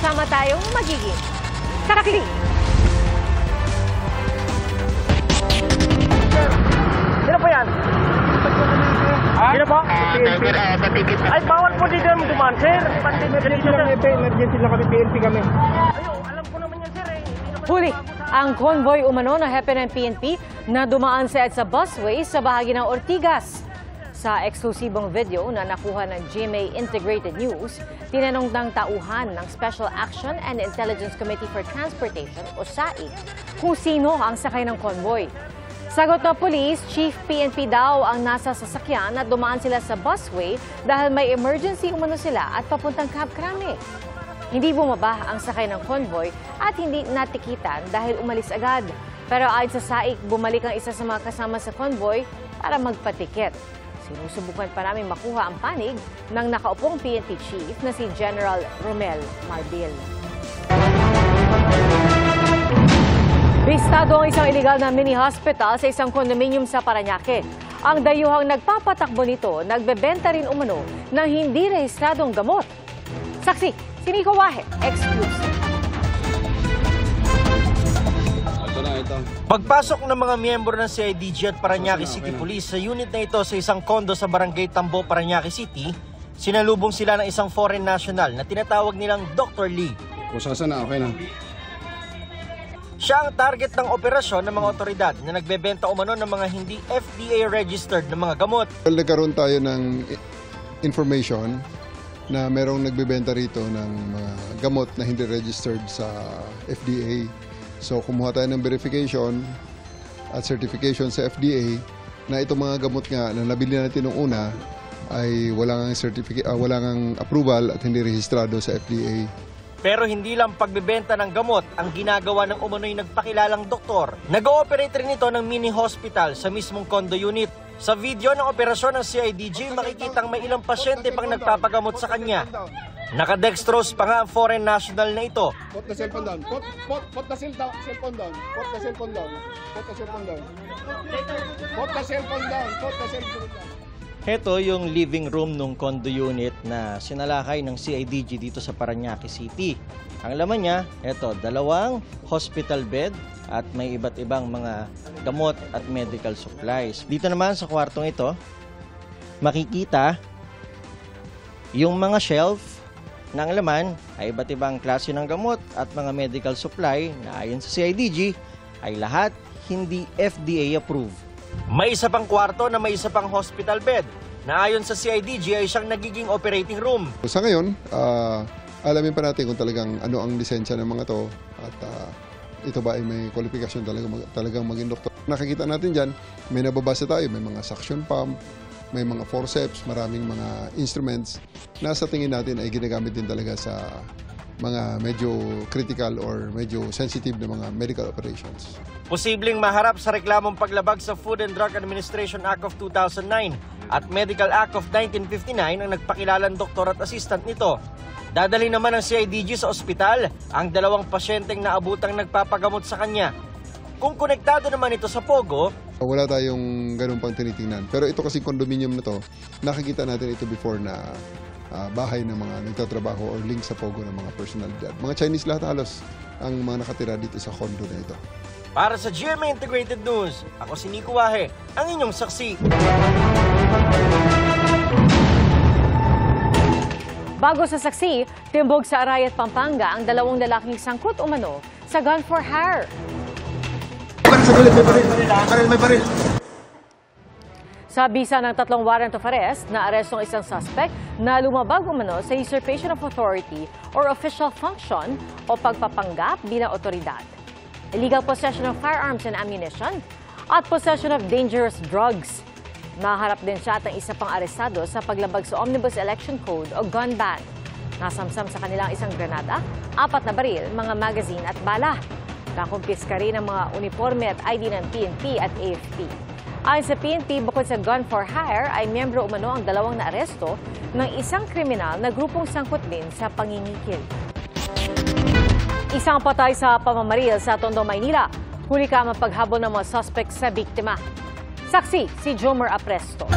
sama-sama tayong magiging saksi. Sino po yan? Sino po? Ay, bawal po dito yung dumaan, sir. Emergency lang kami, PNP kami. Ayo, alam ko naman yan, sir. Huli ang convoy umano na hepe ng PNP na dumaan sa EDSA busway sa bahagi ng Ortigas. Sa eksklusibong video na nakuha ng GMA Integrated News, tinanong ng tauhan ng Special Action and Intelligence Committee for Transportation o SAIC kung sino ang sakay ng convoy. Sagot ng police, Chief PNP daw ang nasa sasakyan at dumaan sila sa busway dahil may emergency umano sila at papuntang Camp Crame. Hindi bumaba ang sakay ng convoy at hindi natikitan dahil umalis agad. Pero ayon sa SAIC, bumalik ang isa sa mga kasama sa convoy para magpatikit. Sinusubukan pa namin makuha ang panig ng nakaupong PNP Chief na si General Romel Marbil. Bistado ang isang iligal na mini-hospital sa isang condominium sa Parañaque. Ang dayuhang nagpapatakbo nito, nagbebenta rin umano ng hindi rehistradong gamot. Saksi, si Nico Wahe, exclusive. Pagpasok ng mga miyembro ng CIDG at Parañaque City Police sa unit na ito sa isang kondo sa Barangay Tambo, Parañaque City, sinalubong sila ng isang foreign national na tinatawag nilang Dr. Lee. Kusasa na, okay na. Siya ang target ng operasyon ng mga otoridad na nagbebenta umano ng mga hindi FDA-registered na mga gamot. Well, nagkaroon tayo ng information na merong nagbebenta rito ng mga gamot na hindi registered sa FDA. So kumuha tayo ng verification at certification sa FDA na itong mga gamot nga na nabili natin nung una ay walang approval at hindi rehistrado sa FDA. Pero hindi lang pagbebenta ng gamot ang ginagawa ng umano'y nagpakilalang doktor. Nag-ooperate rin ito ng mini-hospital sa mismong condo unit. Sa video ng operasyon ng CIDG, makikitang may ilang pasyente pang nagpapagamot sa kanya. Nakadextrose pa nga ang foreign national na ito. Put the cellphone down. Put the cellphone down. Put the cellphone down. Put the cellphone down. Put the cellphone down. Put the cellphone down. Ito yung living room ng condo unit na sinalakay ng CIDG dito sa Parañaque City. Ang laman niya, ito, 2 hospital bed at may iba't ibang mga gamot at medical supplies. Dito naman sa kwartong ito, makikita yung mga shelf na ang laman ay iba't ibang klase ng gamot at mga medical supply na ayon sa CIDG ay lahat hindi FDA approved. May isa pang kwarto na may isa pang hospital bed na ayon sa CIDG ay siyang nagiging operating room. Sa ngayon, alamin pa natin kung talagang ano ang lisensya ng mga to at ito ba ay may qualification talagang maging doktor. Nakikita natin dyan, may nababasa tayo, may mga suction pump, may mga forceps, maraming mga instruments na sa tingin natin ay ginagamit din talaga sa mga medyo critical or medyo sensitive na mga medical operations. Posibleng maharap sa reklamong paglabag sa Food and Drug Administration Act of 2009 at Medical Act of 1959 ang nagpakilalang doktor at assistant nito. Dadali naman ng CIDG sa ospital ang 2 pasyenteng naabutang nagpapagamot sa kanya. Kung konektado naman ito sa Pogo, wala tayong ganun pang tinitingnan. Pero ito kasi condominium na to, nakikita natin ito before na bahay ng mga nagtatrabaho or link sa Pogo ng mga personalidad. Mga Chinese lahat halos ang mga nakatira dito sa condo na ito. Para sa GMA Integrated News, ako si Nico Wahe, ang inyong saksi. Bago sa saksi, timbog sa Arayat, Pampanga ang 2 lalaking sangkot umano sa gun for hire. May baril. Sa bisa ng 3 warrant of arrest, naaresto ang isang suspect na lumabag umano sa usurpation of authority or official function o pagpapanggap bilang otoridad, illegal possession of firearms and ammunition, at possession of dangerous drugs. Naharap din siya at ang isa pang arestado sa paglabag sa Omnibus Election Code o gun ban. Nasamsam sa kanilang isang granada, 4 na baril, mga magazine at bala. Nakumpiska rin ang mga uniforme at ID ng PNP at AFP. Ayon sa PNP, bukod sa gun for hire, ay miyembro umano ang 2 na aresto ng isang kriminal na grupong sangkot din sa pangingikil. Isang patay sa pamamaril sa Tondo, Maynila. Huli ka mapaghabol ng mga suspect sa biktima. Saksi, si Jomer Apresto.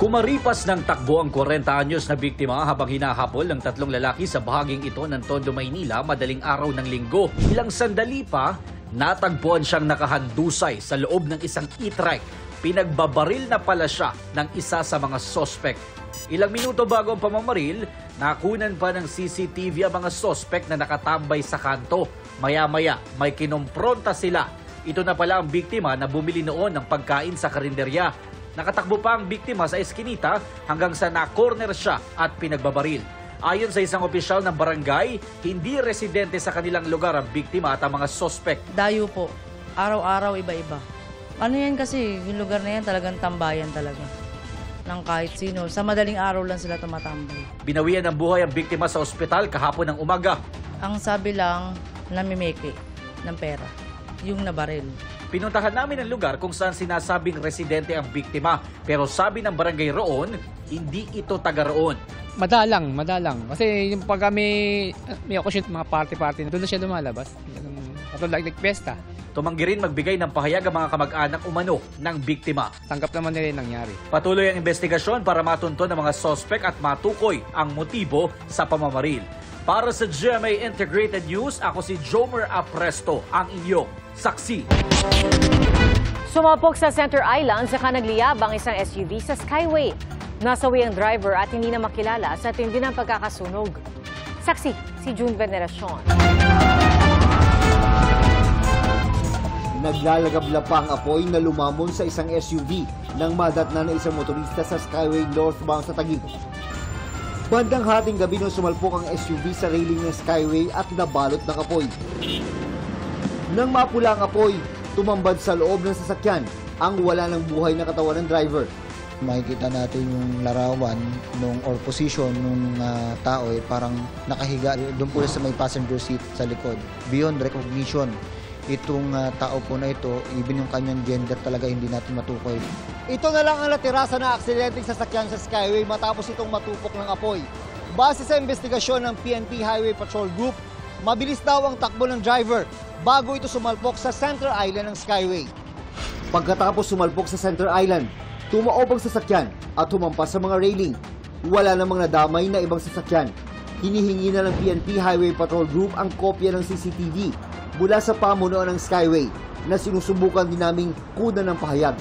Kumaripas ng takbo ang 40 anyos na biktima habang hinahabol ng 3 lalaki sa bahaging ito ng Tondo, Maynila madaling araw ng linggo. Ilang sandali pa, natagpuan siyang nakahandusay sa loob ng isang e-trike. Pinagbabaril na pala siya ng isa sa mga sospek. Ilang minuto bago ang pamamaril, nakunan pa ng CCTV ang mga sospek na nakatambay sa kanto. Maya-maya, may kinompronta sila. Ito na pala ang biktima na bumili noon ng pagkain sa karinderya. Nakatakbo pa ang biktima sa eskinita hanggang sa na-corner siya at pinagbabaril. Ayon sa isang opisyal ng barangay, hindi residente sa kanilang lugar ang biktima at ang mga sospek. Dayo po. Araw-araw iba-iba. Ano yan kasi, yung lugar na yan talagang tambayan talaga. Ng kahit sino. Sa madaling araw lang sila tumatambay. Binawian ng buhay ang biktima sa ospital kahapon ng umaga. Ang sabi lang, namimeke ng pera. Yung nabaril. Pinuntahan namin ang lugar kung saan sinasabing residente ang biktima. Pero sabi ng barangay roon, hindi ito taga roon. Madalang. Kasi yung pag may occasion, mga party-party, doon na siya lumalabas. Katulad like pesta. Tumanggi rin magbigay ng pahayag ang mga kamag-anak umano ng biktima. Tanggap naman nila yung nangyari. Patuloy ang investigasyon para matunton ng mga sospek at matukoy ang motibo sa pamamaril. Para sa GMA Integrated News, ako si Jomer Apresto, ang inyong saksi. Sumapok sa Center Island sa nagliyabang isang SUV sa Skyway. Nasawi ang driver at hindi na makilala sa tindi ng pagkakasunog. Saksi, si June Veneracion. Naglalagablab pa ang apoy na lumamon sa isang SUV nang madatna na isang motorista sa Skyway northbound sa Taguig. Bandang hating gabi nung sumalpok ang SUV sa railing ng Skyway at nabalot ng apoy. Nang mapula ang apoy, tumambad sa loob ng sasakyan ang wala ng buhay na katawan ng driver. Makikita natin yung larawan or position ng tao parang nakahiga doon po sa may passenger seat sa likod. Beyond recognition, itong tao po na ito, even yung kanyang gender talaga hindi natin matukoy. Ito na lang ang natira sa na-aksidenteng sasakyan sa Skyway matapos itong matupok ng apoy. Base sa investigasyon ng PNP Highway Patrol Group, mabilis daw ang takbo ng driver bago ito sumalpok sa Center Island ng Skyway. Pagkatapos sumalpok sa Center Island, tumaob ang sasakyan at humampas sa mga railing. Wala namang nadamay na ibang sasakyan. Hinihingi na ng PNP Highway Patrol Group ang kopya ng CCTV mula sa pamunuan ng Skyway na sinusubukan din naming kunan ng pahayag.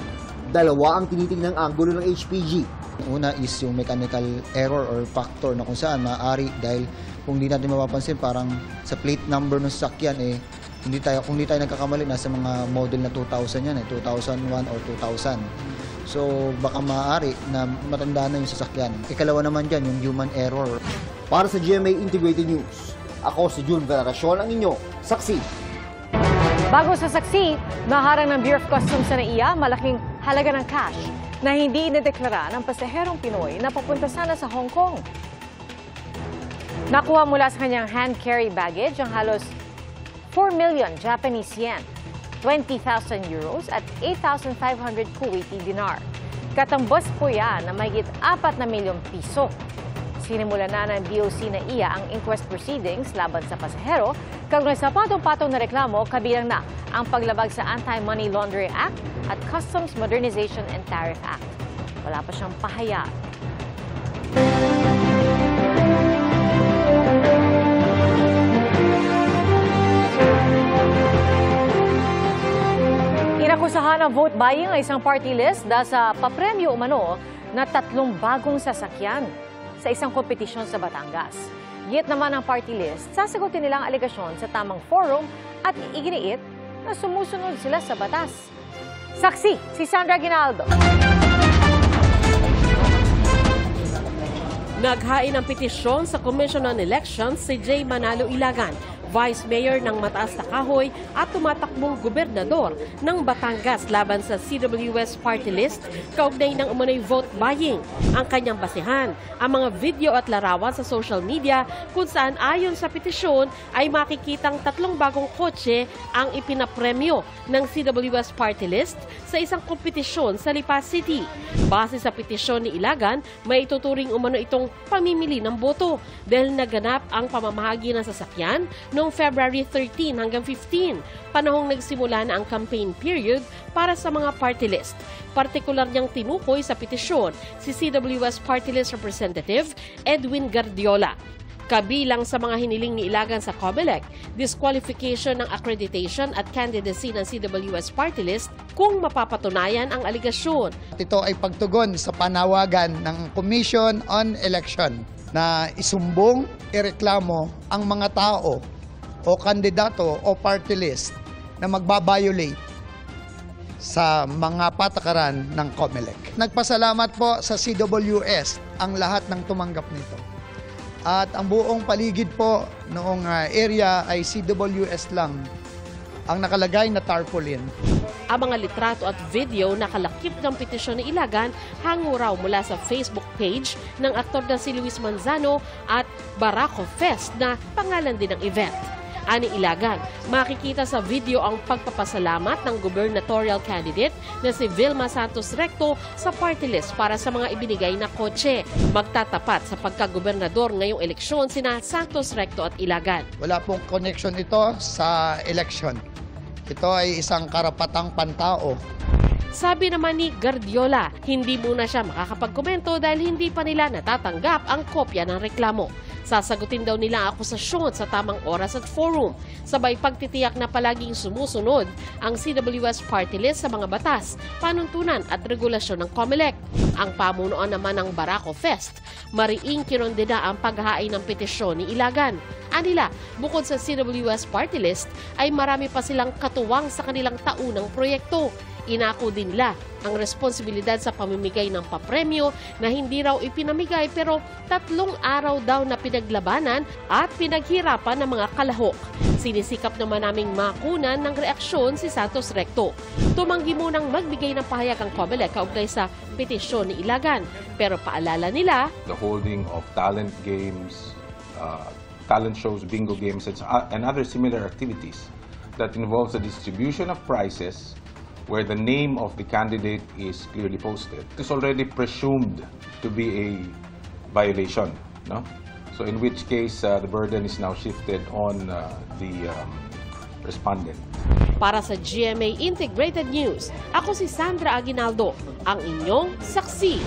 Dalawa ang tinitingnang anggulo ng HPG. Una is yung mechanical error or factor na kung saan maaari dahil kung hindi natin mapapansin parang sa plate number ng sasakyan kung hindi tayo nagkakamali nasa mga model na 2000 yan 2001 or 2000. So baka maaari na matanda na yung sasakyan. Ikalawa naman dyan yung human error. Para sa GMA Integrated News, ako si June Veneracion, ang inyo saksi. Bago sa saksi, naharang ng Bureau of Customs sa NAIA malaking halaga ng cash na hindi inideklara ng pasaherong Pinoy na papunta sana sa Hong Kong. Nakuha mula sa kanyang hand-carry baggage ang halos 4 million Japanese yen, 20,000 euros at 8,500 Kuwaiti dinar. Katambos po yan na mahigit 4 na milyong piso. Sinimula na ng DOC na iya ang inquest proceedings laban sa pasahero, kaugnay sa patong-patong na reklamo kabilang na ang paglabag sa Anti-Money Laundering Act at Customs Modernization and Tariff Act. Wala pa siyang pahayag. Inakusahan ng vote buying ang isang party list dahil sa papremyo umano na 3 bagong sasakyan sa isang kompetisyon sa Batangas. Git naman ang party list, sasagutin nilang alegasyon sa tamang forum at iginiit na sumusunod sila sa batas. Saksi, si Sandra Ginaldo. Naghain ng petisyon sa Commission on Elections si J. Manalo Ilagan, Vice Mayor ng Mataas na Kahoy at tumatakbong gobernador ng Batangas laban sa CWS party list kaugnay ng umano'y vote buying. Ang kanyang basihan, ang mga video at larawan sa social media kung saan ayon sa petisyon ay makikitang 3 bagong kotse ang ipinapremyo ng CWS party list sa isang kompetisyon sa Lipa City. Base sa petisyon ni Ilagan, may ituturing umano itong pamimili ng boto dahil naganap ang pamamahagi ng sasakyan noong February 13 hanggang 15, panahong nagsimula na ang campaign period para sa mga party list. Partikular niyang tinukoy sa petisyon si CWS Party List Representative Edwin Guardiola. Kabilang sa mga hiniling ni Ilagan sa COMELEC, disqualification ng accreditation at candidacy ng CWS Party List kung mapapatunayan ang aligasyon. Ito ay pagtugon sa panawagan ng Commission on Election na isumbong, ireklamo ang mga tao o kandidato o party list na magbabiolate sa mga patakaran ng COMELEC. Nagpasalamat po sa CWS ang lahat ng tumanggap nito. At ang buong paligid po noong area ay CWS lang ang nakalagay na tarpaulin. Ang mga litrato at video na kalakip ng petisyon ni Ilagan hango raw mula sa Facebook page ng aktor na si Luis Manzano at Barako Fest na pangalan din ng event. Ani Ilagan, makikita sa video ang pagpapasalamat ng gubernatorial candidate na si Vilma Santos Recto sa party list para sa mga ibinigay na kotse. Magtatapat sa pagkagobernador ngayong eleksyon sina Santos Recto at Ilagan. Wala pong connection ito sa election. Ito ay isang karapatang pantao. Sabi naman ni Guardiola, hindi muna siya makakapagkomento dahil hindi pa nila natatanggap ang kopya ng reklamo. Sasagutin daw nila ang akusasyon sa tamang oras at forum, sabay pagtitiyak na palaging sumusunod ang CWS Party List sa mga batas, panuntunan at regulasyon ng COMELEC. Ang pamunuan naman ng Barako Fest, mariing kinondena ang paghahain ng petisyon ni Ilagan. Anila, bukod sa CWS Party List, ay marami pa silang katuwang sa kanilang taunang proyekto. Inako din nila ang responsibilidad sa pamimigay ng papremyo na hindi raw ipinamigay pero 3 araw daw na pinaglabanan at pinaghirapan ng mga kalahok. Sinisikap naman naming makunan ng reaksyon si Santos Recto. Tumanggi munang magbigay ng pahayag ang COMELEC kaugnay sa petisyon ni Ilagan. Pero paalala nila, the holding of talent games, talent shows, bingo games, and other similar activities that involves the distribution of prizes where the name of the candidate is clearly posted. It's already presumed to be a violation, no? So in which case, the burden is now shifted on the respondent. Para sa GMA Integrated News, ako si Sandra Aguinaldo, ang inyong saksi.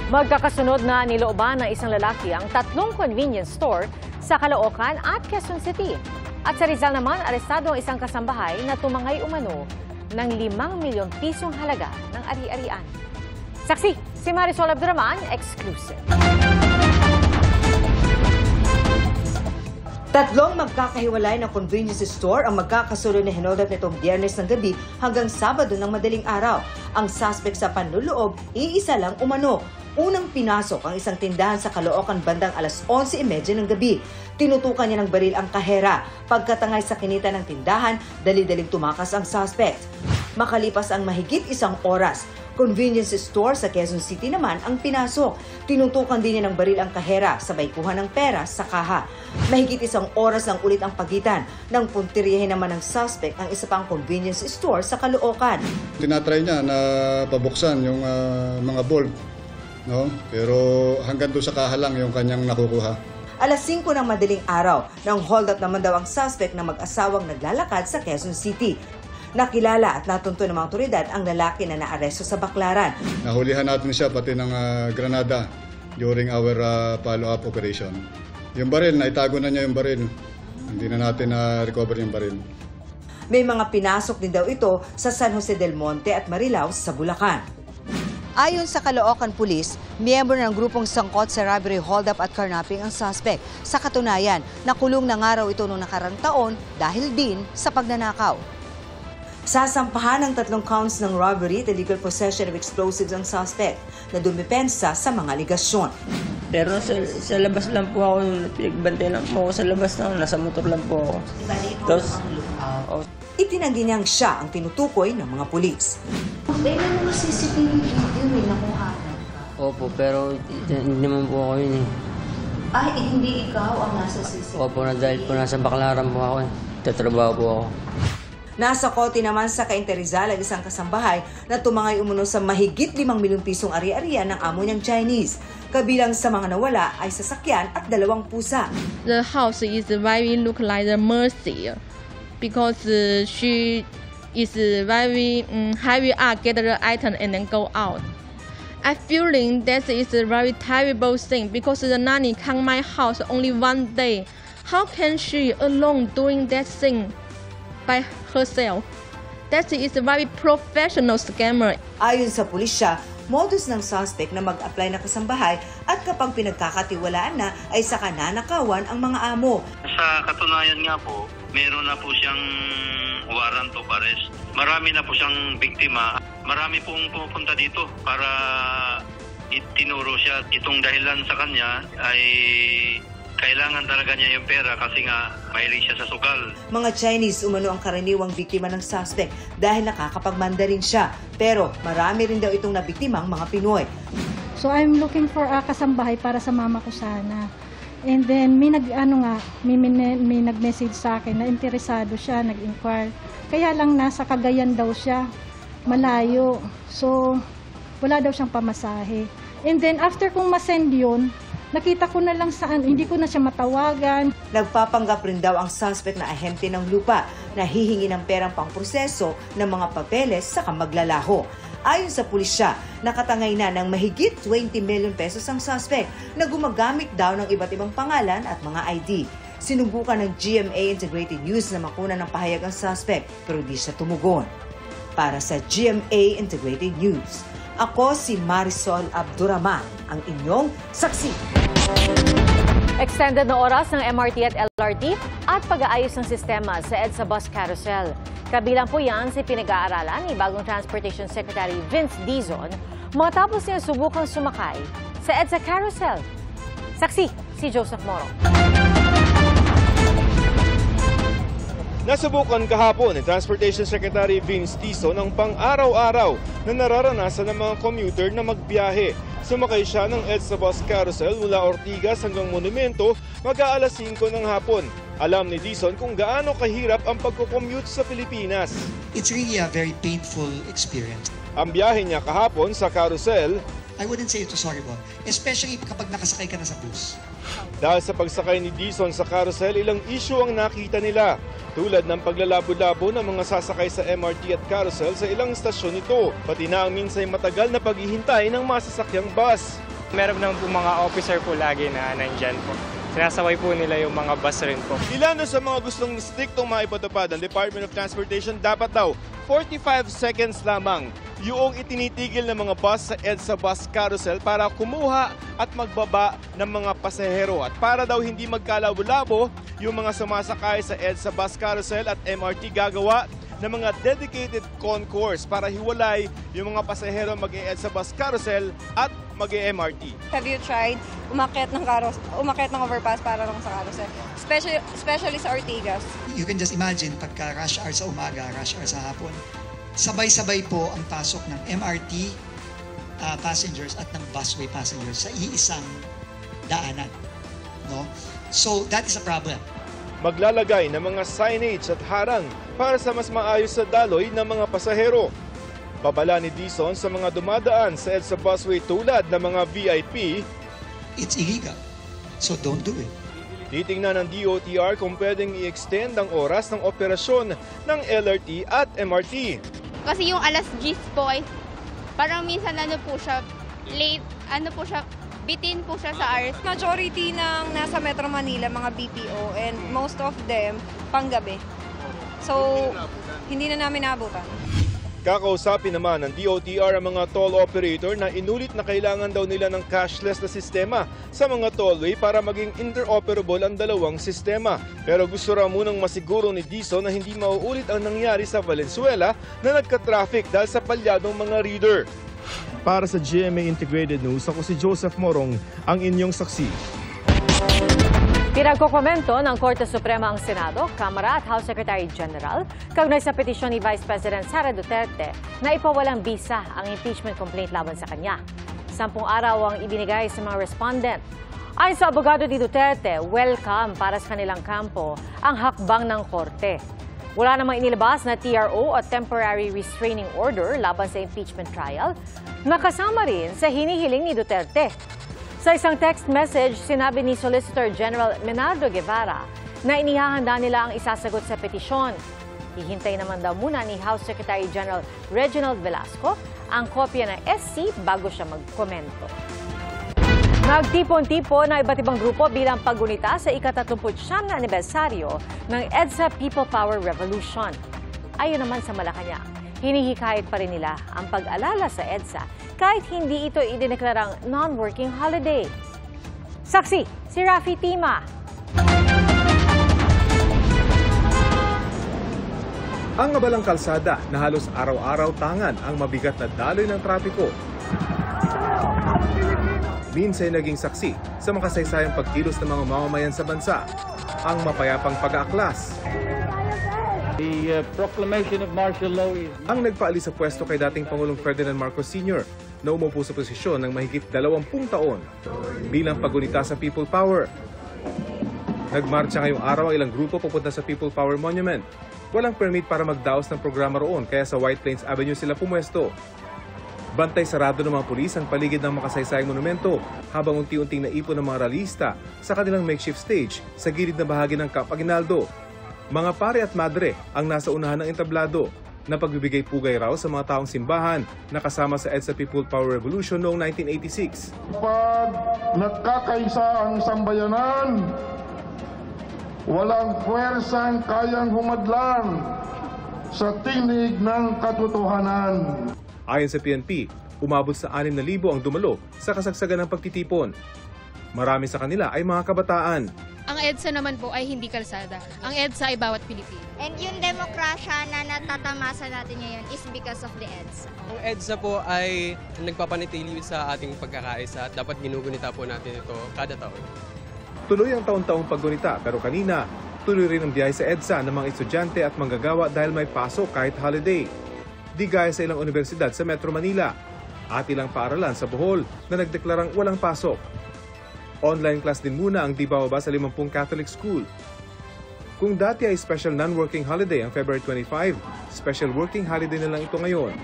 Magkakasunod na nilooban ng isang lalaki ang 3 convenience store sa Caloocan at Quezon City. At sa Rizal naman, arestado ang isang kasambahay na tumangay umano ng 5 milyong pisong halaga ng ari-arian. Saksi, si Marisol Abduraman, exclusive. 3 magkakahiwalay na convenience store ang magkakasunod na hinold-up nitong Biyernes ng gabi hanggang Sabado ng madaling araw. Ang suspect sa panluloob, iisa lang umano. Unang pinasok ang isang tindahan sa Caloocan bandang alas 11:30 ng gabi. Tinutukan niya ng baril ang kahera. Pagkatangay sa kinita ng tindahan, dali-daling tumakas ang suspect. Makalipas ang mahigit 1 oras, convenience store sa Quezon City naman ang pinasok. Tinutukan din niya ng baril ang kahera, sabay kuha ng pera sa kaha. Mahigit 1 oras lang ulit ang pagitan nang puntiryahin naman ng suspect ang isa pang convenience store sa Caloocan. Tinatry niya na pabuksan yung mga bulb, no? Pero hanggang doon sa kaha lang yung kanyang nakukuha. Alas 5 ng madaling araw, nang hold up naman daw ang suspect na mag-asawang naglalakad sa Quezon City. Nakilala at natunto ng mga otoridad ang lalaki na naaresto sa Baclaran. Nahulihan natin siya pati ng granada during our follow-up operation. Yung baril, naitago na niya yung baril. Hindi na natin na-recover yung baril. May mga pinasok din daw ito sa San Jose del Monte at Marilao sa Bulacan. Ayon sa Caloocan Police, miyembro ng grupong sangkot sa robbery, hold-up at carnapping ang suspect. Sa katunayan, nakulong na nga raw ito noong nakarang taon dahil din sa pagnanakaw. Sasampahan ng 3 counts ng robbery at illegal possession of explosives ang suspect na dumipensa sa mga aligasyon. Pero sa labas lang po ako, pinagbantay lang po ako sa labas na, nasa motor lang po ako. Tapos, itinanggi niyang siya ang tinutukoy ng mga pulis. May mga CCTV video nakuhanan ka? Opo, pero hindi naman po ako yun eh. Ay, hindi ikaw ang nasa CCTV? Opo, dahil po nasa Baclaran po ako eh. Tatrabaho po ako. Nasa kote naman sa Cainta Rizal ang isang kasambahay na tumangay umuno sa mahigit 5 milyong pisong ari-arian ng amo niyang Chinese. Kabilang sa mga nawala ay sasakyan at 2 pusa. The house is very look like the Mercy because she is very heavy get the item and then go out. I feeling that is a very terrible thing because the nanny come my house only one day. How can she alone doing that thing by herself? That is a very professional scammer. Ayon sa pulisya, modus ng suspect na mag-apply na kasambahay at kapag pinagkakatiwalaan na ay saka nanakawan ang mga amo. Sa katunayan nga po, meron na po siyang warrant of arrest. Marami na po siyang biktima. Marami pong pupunta dito para itinuro siya. Itong dahilan sa kanya ay kailangan talaga niya yung pera kasi nga mahilig siya sa sugal. Mga Chinese umano ang karaniwang biktima ng suspect dahil nakakapagmandarin siya. Pero marami rin daw itong nabiktimang mga Pinoy. So I'm looking for a kasambahay para sa mama ko sana. And then may nag-message sa akin na interesado siya, nag-inquire. Kaya lang nasa Cagayan daw siya, malayo. So wala daw siyang pamasahe. And then after kong masend yun, nakita ko na lang saan, hindi ko na siya matawagan. Nagpapanggap rin daw ang suspect na ahente ng lupa na hihingi ng perang pangproseso ng mga papeles sa maglalaho. Ayon sa pulisya, nakatangay na ng mahigit 20 million pesos ang suspect na gumagamit daw ng iba't ibang pangalan at mga ID. Sinubukan ng GMA Integrated News na makuna ng pahayag ang suspect pero di siya tumugon. Para sa GMA Integrated News, ako si Marisol Abduraman, ang inyong saksi. Extended na oras ng MRT at LRT at pag-aayos ng sistema sa EDSA Bus Carousel. Kabilang po yan si pinag-aaralan ni bagong Transportation Secretary Vince Dizon matapos niya subukang sumakay sa EDSA Carousel. Saksi, si Joseph Moro. Nasubukan kahapon ni Transportation Secretary Vince Dizon ang pang-araw-araw na nararanasan ng mga commuter na magbiyahe. Sumakay siya ng EDSA Bus Carousel mula Ortigas hanggang Monumento mag-aalas 5 ng hapon. Alam ni Dizon kung gaano kahirap ang pagko-commute sa Pilipinas. It's really a very painful experience. Ang biyahe niya kahapon sa carousel, I wouldn't say it was horrible, especially kapag nakasakay ka na sa bus. Dahil sa pagsakay ni Dizon sa carousel, ilang issue ang nakita nila. Tulad ng paglalabo-labo ng mga sasakay sa MRT at carousel sa ilang istasyon nito. Pati na ang minsay matagal na paghihintay ng masasakyang bus. Meron ng mga officer po lagi na nandyan po. Sinasaway po nila yung mga bus rin po. Ilan sa mga gustong striktong maipatupad ng Department of Transportation, dapat daw 45 seconds lamang yung itinitigil ng mga bus sa EDSA Bus Carousel para kumuha at magbaba ng mga pasahero. At para daw hindi magkalabo-labo, yung mga sumasakay sa EDSA Bus Carousel at MRT gagawa ng mga dedicated concourse para hiwalay yung mga pasahero mag-EDSA Bus Carousel at mag-MRT. Have you tried umakyat ng overpass para lang sa carousel? Especially sa Ortigas. You can just imagine pagka rush hour sa umaga, rush hour sa hapon, sabay-sabay po ang pasok ng MRT passengers at ng busway passengers sa iisang daanan. No? So that is a problem. Maglalagay ng mga signage at harang para sa mas maayos sa daloy ng mga pasahero. Babala ni Dizon sa mga dumadaan sa EDSA busway tulad ng mga VIP, it's illegal, so don't do it. Titingnan ng DOTR kung pwedeng i-extend ang oras ng operasyon ng LRT at MRT. Kasi yung alas 10 po ay parang minsan late, bitin po siya sa hours. Majority ng nasa Metro Manila, mga BPO, and most of them, panggabi. So, hindi na namin naabutan. Kakausapin naman ng DOTR ang mga toll operator na inulit na kailangan daw nila ng cashless na sistema sa mga tollway para maging interoperable ang dalawang sistema. Pero gusto raw munang masiguro ni Dizon na hindi mauulit ang nangyari sa Valenzuela na nagka-traffic dahil sa palyadong mga reader. Para sa GMA Integrated News, ako si Joseph Morong, ang inyong saksi. Pinagkokomento ng Korte Suprema ang Senado, Kamara at House Secretary General kaugnay sa petisyon ni Vice President Sara Duterte na ipawalang bisa ang impeachment complaint laban sa kanya. 10 araw ang ibinigay sa mga respondent. Ayon sa abogado ni Duterte, welcome para sa kanilang kampo ang hakbang ng Korte. Wala namang inilabas na TRO o Temporary Restraining Order laban sa impeachment trial, nakasama rin sa hinihiling ni Duterte. Sa isang text message, sinabi ni Solicitor General Menardo Guevara na inihahanda nila ang isasagot sa petisyon. Hihintay naman daw muna ni House Secretary General Reginald Velasco ang kopya ng SC bago siya magkomento. Nagtipon-tipon na iba't ibang grupo bilang paggunita sa ika-39 na anibersaryo ng EDSA People Power Revolution. Ayon naman sa Malacanang, hinihikayat pa rin nila ang pag-alala sa EDSA kahit hindi ito idineklarang non-working holiday. Saksi, si Rafi Tima. Ang abalang kalsada na halos araw-araw tangan ang mabigat na daloy ng trapiko. Minsan naging saksi sa makasaysayang pagkilos ng mga mamamayan sa bansa, ang mapayapang pag-aaklas. The proclamation of martial law is... Ang nagpaalis sa pwesto kay dating Pangulong Ferdinand Marcos Sr. na umupo sa posisyon ng mahigit 20 taon bilang pagunita sa People Power. Nagmarcha ngayong araw ang ilang grupo pupunta sa People Power Monument. Walang permit para magdaos ng programa roon kaya sa White Plains Avenue sila pumwesto. Bantay sarado ng mga pulis ang paligid ng makasaysayang monumento habang unti-unting naipon ng mga ralista sa kanilang makeshift stage sa gilid na bahagi ng Camp Aguinaldo. Mga pare at madre ang nasa unahan ng entablado na pagbibigay pugay raw sa mga taong simbahan na kasama sa EDSA People Power Revolution noong 1986. Pag nagkakaisa ang sambayanan, walang puwersang kayang humadlang sa tinig ng katotohanan. Ayon sa PNP, umabot sa 6,000 ang dumalo sa kasagsagan ng pagtitipon. Marami sa kanila ay mga kabataan. Ang EDSA naman po ay hindi kalsada. Ang EDSA ay bawat Pilipino. And yung demokrasya na natatamasa natin ngayon is because of the EDSA. Ang EDSA po ay nagpapanatili sa ating pagkakaisa at dapat ginugunita po natin ito kada taon. Tuloy ang taon-taong paggunita pero kanina, tuloy rin ang biyahe sa EDSA ng mga estudyante at manggagawa dahil may pasok kahit holiday. Di gaya sa ilang universidad sa Metro Manila at ilang paaralan sa Bohol na nagdeklarang walang pasok. Online class din muna ang di bababa sa 50 Catholic school. Kung dati ay special non-working holiday ang February 25, special working holiday na lang ito ngayon.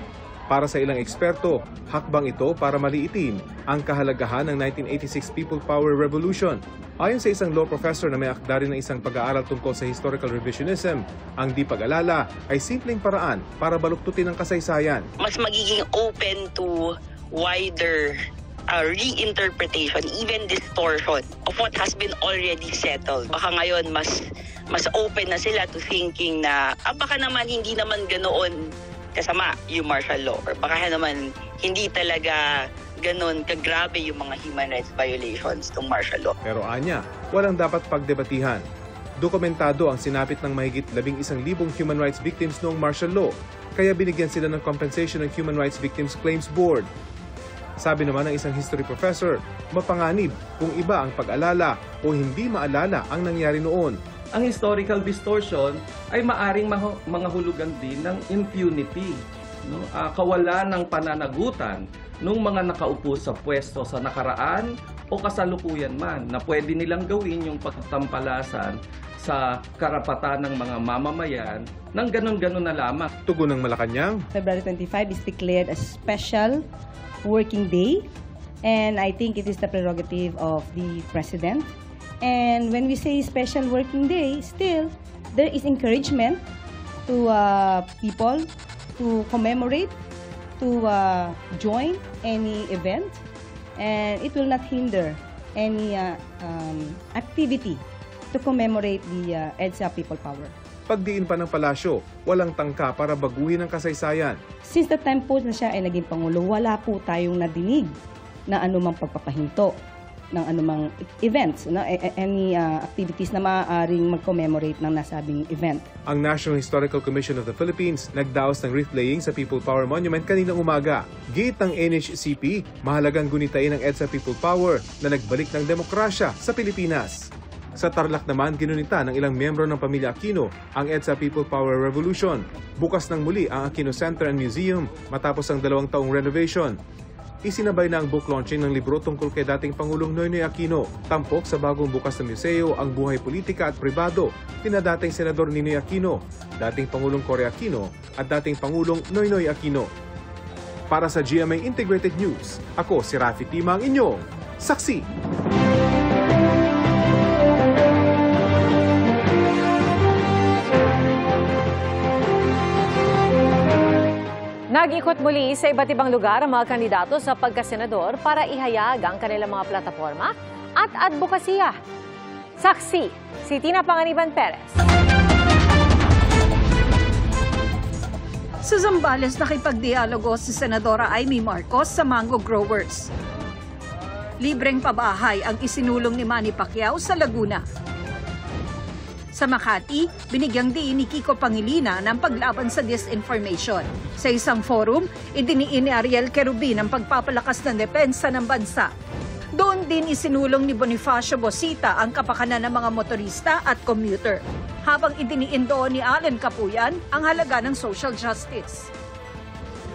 Para sa ilang eksperto, hakbang ito para maliitin ang kahalagahan ng 1986 People Power Revolution. Ayon sa isang law professor na may akda rin ng isang pag-aaral tungkol sa historical revisionism, ang di pag-alala ay simpleng paraan para baluktutin ang kasaysayan. Mas magiging open to wider reinterpretation, even distortion of what has been already settled. Baka ngayon mas open na sila to thinking na baka naman hindi naman ganoon kasama yung martial law or baka naman hindi talaga ganon kagrabe yung mga human rights violations ng martial law. Pero anya, walang dapat pagdebatihan. Dokumentado ang sinapit ng mahigit 11,000 human rights victims noong martial law, kaya binigyan sila ng compensation ng Human Rights Victims Claims Board. Sabi naman ng isang history professor, mapanganib kung iba ang pag-alala o hindi maalala ang nangyari noon. Ang historical distortion ay maaring mangahulugan din ng impunity, no? Kawalan ng pananagutan ng mga nakaupo sa pwesto sa nakaraan o kasalukuyan man na pwede nilang gawin yung pagtampalasan sa karapatan ng mga mamamayan ng ganon-ganon na lamang. Tugon ng Malacanang, February 25 is declared a special working day, and I think it is the prerogative of the President. And when we say special working day, still there is encouragement to people to commemorate, to join any event, and it will not hinder any activity to commemorate the EDSA People Power. Pagdiin pa ng palasyo, walang tangka para baguhin ang kasaysayan. Since the time po na siya ay naging Pangulo, wala po tayong nadinig na anumang pagpapahinto ng anumang events, any activities na maaaring mag-commemorate ng nasabing event. Ang National Historical Commission of the Philippines nagdaos ng wreath laying sa People Power Monument kaninang umaga. Gate ng NHCP, mahalagang gunitain ng EDSA People Power na nagbalik ng demokrasya sa Pilipinas. Sa Tarlac naman, ginunita ng ilang miyembro ng pamilya Aquino ang EDSA People Power Revolution. Bukas ng muli ang Aquino Center and Museum matapos ang 2 taong renovation. Isinabay na ang book launching ng libro tungkol kay dating Pangulong Noynoy Aquino. Tampok sa bagong bukas na museo ang buhay politika at pribado tina dating Senador Ninoy Aquino, dating Pangulong Cory Aquino at dating Pangulong Noynoy Aquino. Para sa GMA Integrated News, ako si Rafi Tima, ang inyong saksi. Nag-ikot muli sa iba't ibang lugar ang mga kandidato sa pagkasenador para ihayag ang kanilang mga plataforma at advokasya. Saksi, si Tina Panganiban Perez. Sa Zambales, nakipagdialogo si Senadora Amy Marcos sa mango growers. Libreng pabahay ang isinulong ni Manny Pacquiao sa Laguna. Sa Makati, binigyang diin ni Kiko Pangilinan ang paglaban sa disinformation. Sa isang forum, idiniin ni Ariel Querubin ang pagpapalakas ng depensa ng bansa. Doon din isinulong ni Bonifacio Bosita ang kapakanan ng mga motorista at commuter. Habang idiniin doon ni Allen Capuyan ang halaga ng social justice.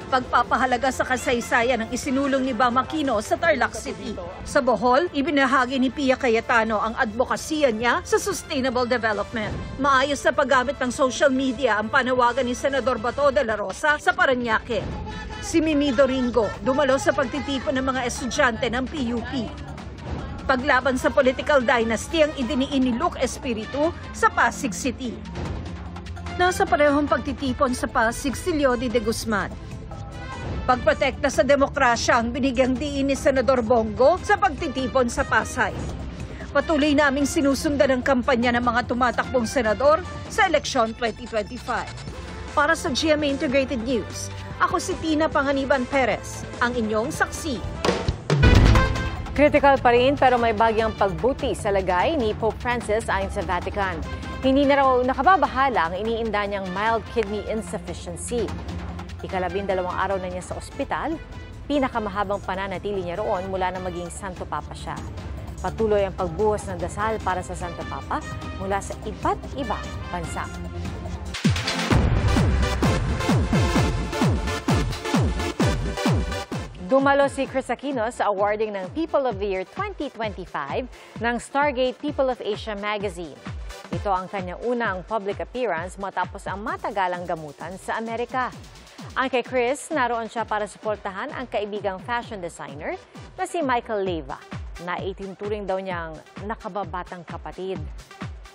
Pagpapahalaga sa kasaysayan ng isinulong ni Bam Aquino sa Tarlac City. Sa Bohol, ibinahagi ni Pia Cayetano ang advokasya niya sa sustainable development. Maayos sa paggamit ng social media ang panawagan ni Senador Bato de la Rosa sa Parañaque. Si Mimi Doringo dumalo sa pagtitipon ng mga estudyante ng PUP. Paglaban sa political dynasty ang idiniin ni Luke Espiritu sa Pasig City. Nasa parehong pagtitipon sa Pasig si Leody de Guzman. Pagprotekta sa demokrasya ang binigyang diin ni Senador Bongo sa pagtitipon sa Pasay. Patuloy naming sinusundan ang kampanya ng mga tumatakbong senador sa eleksyon 2025. Para sa GMA Integrated News, ako si Tina Panganiban Perez, ang inyong saksi. Critical pa rin pero may bagyang pagbuti sa lagay ni Pope Francis ayon sa Vatican. Hindi na raw nakababahala ang iniinda niyang mild kidney insufficiency. Ikalabindalawang araw na niya sa ospital, pinakamahabang pananatili niya roon mula na maging Santo Papa siya. Patuloy ang pagbuhos ng dasal para sa Santo Papa mula sa iba't ibang bansa. Dumalo si Chris Aquino sa awarding ng People of the Year 2025 ng Stargate People of Asia magazine. Ito ang kanyang unang public appearance matapos ang matagalang gamutan sa Amerika. Ang kay Chris, naroon siya para suportahan ang kaibigang fashion designer na si Michael Leyva, na itinuturing daw niyang nakababatang kapatid.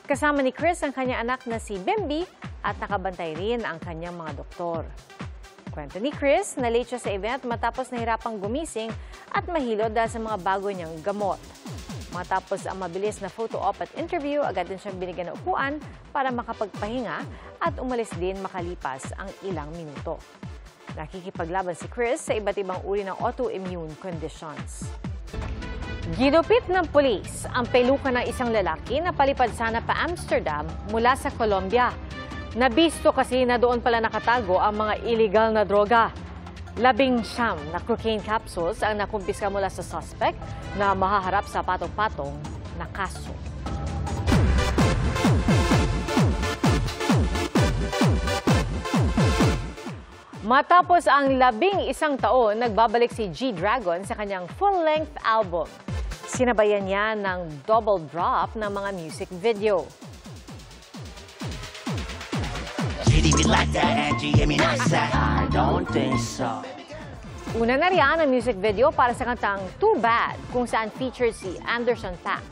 Kasama ni Chris ang kanyang anak na si Bimbi at nakabantay rin ang kanyang mga doktor. Kwento ni Chris, na-late siya sa event matapos nahirapang gumising at mahilo dahil sa mga bago niyang gamot. Matapos ang mabilis na photo op at interview, agad din siyang binigyan ng upuan para makapagpahinga at umalis din makalipas ang ilang minuto. Nakikipaglaban si Chris sa iba't ibang uri ng autoimmune conditions. Ginupit ng pulis ang peluka ng isang lalaki na palipad sana pa Amsterdam mula sa Colombia. Nabisto kasi na doon pala nakatago ang mga illegal na droga. 19 na cocaine capsules ang nakumpiska mula sa suspect na mahaharap sa patong-patong na kaso. Matapos ang 11 taon, nagbabalik si G-Dragon sa kanyang full-length album. Sinabayan niya ng double drop ng mga music video. Una na riyan ang music video para sa kantang Too Bad, kung saan featured si Anderson .Paak.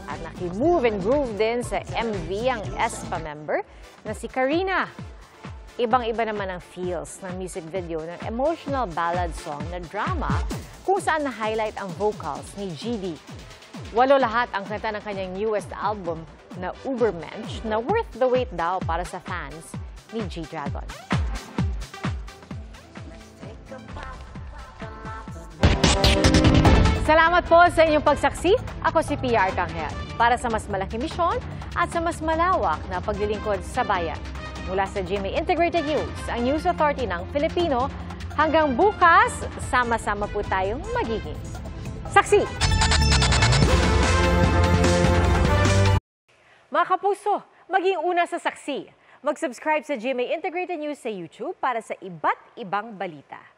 At naki-move and groove din sa MV ang aespa member na si Karina. Ibang-iba naman ang feels ng music video ng emotional ballad song na Drama, kung saan na-highlight ang vocals ni GD. 8 lahat ang kanta ng kanyang newest album na Ubermensch, na worth the wait daw para sa fans ni G-Dragon. Salamat po sa inyong pagsaksi. Ako si Pia Arcangel para sa mas malaking misyon at sa mas malawak na paglilingkod sa bayan. Mula sa GMA Integrated News, ang News Authority ng Filipino, hanggang bukas, sama-sama po tayong magiging saksi. Mga kapuso, maging una sa saksi. Mag-subscribe sa GMA Integrated News sa YouTube para sa iba't ibang balita.